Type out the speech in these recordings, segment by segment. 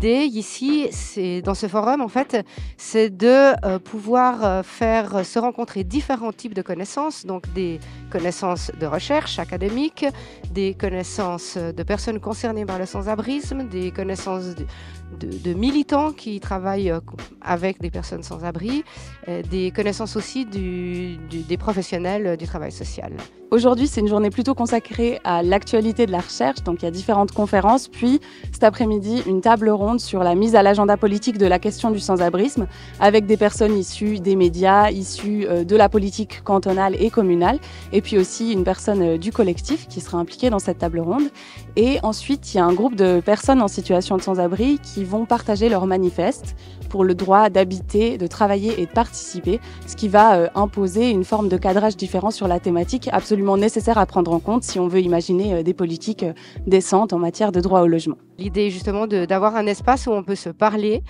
l'idée ici, c'est dans ce forum, en fait, c'est de pouvoir faire se rencontrer différents types de connaissances, donc des connaissances de recherche académique, des connaissances de personnes concernées par le sans-abrisme, des connaissances de militants qui travaillent avec des personnes sans-abri, des connaissances aussi des professionnels du travail social. Aujourd'hui, c'est une journée plutôt consacrée à l'actualité de la recherche, donc il y a différentes conférences, puis cet après-midi, une table ronde sur la mise à l'agenda politique de la question du sans-abrisme, avec des personnes issues des médias, issues de la politique cantonale et communale, et puis aussi une personne du collectif qui sera impliquée dans cette table ronde. Et ensuite, il y a un groupe de personnes en situation de sans-abri qui vont partager leur manifeste pour le droit d'habiter, de travailler et de participer, ce qui va imposer une forme de cadrage différent sur la thématique absolument nécessaire à prendre en compte si on veut imaginer des politiques décentes en matière de droit au logement. L'idée justement d'avoir un espace où on peut se parler,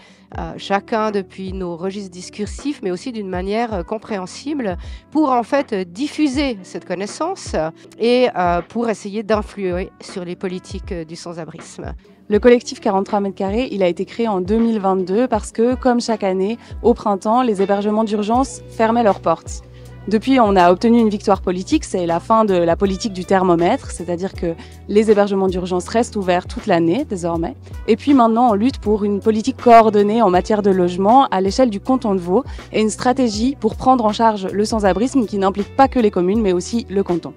chacun depuis nos registres discursifs, mais aussi d'une manière compréhensible, pour en fait diffuser cette connaissance et pour essayer d'influer sur les politiques du sans-abrisme. Le collectif 43 mètres carrés, il a été créé en 2022 parce que, comme chaque année, au printemps, les hébergements d'urgence fermaient leurs portes. Depuis, on a obtenu une victoire politique, c'est la fin de la politique du thermomètre, c'est-à-dire que les hébergements d'urgence restent ouverts toute l'année désormais. Et puis maintenant, on lutte pour une politique coordonnée en matière de logement à l'échelle du canton de Vaud et une stratégie pour prendre en charge le sans-abrisme qui n'implique pas que les communes, mais aussi le canton.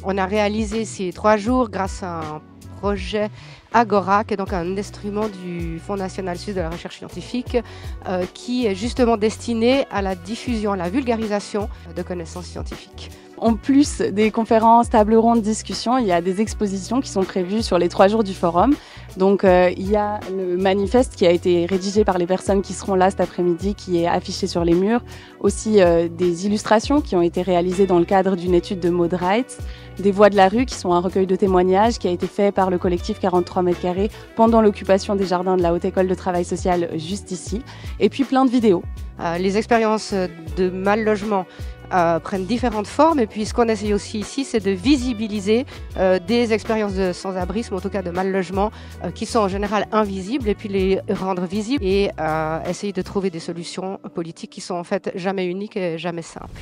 On a réalisé ces 3 jours grâce à un projet Agora, qui est donc un instrument du Fonds national suisse de la recherche scientifique, qui est justement destiné à la diffusion, à la vulgarisation de connaissances scientifiques. En plus des conférences, tables rondes, discussions, il y a des expositions qui sont prévues sur les 3 jours du forum. Donc il y a le manifeste qui a été rédigé par les personnes qui seront là cet après-midi, qui est affiché sur les murs. Aussi des illustrations qui ont été réalisées dans le cadre d'une étude de Maud Wright. Des voix de la rue qui sont un recueil de témoignages qui a été fait par le collectif 43 mètres carrés pendant l'occupation des jardins de la Haute École de Travail Social juste ici. Et puis plein de vidéos. Les expériences de mal logement prennent différentes formes et puis ce qu'on essaye aussi ici, c'est de visibiliser des expériences de sans-abrisme, en tout cas de mal logement, qui sont en général invisibles et puis les rendre visibles et essayer de trouver des solutions politiques qui sont en fait jamais uniques et jamais simples.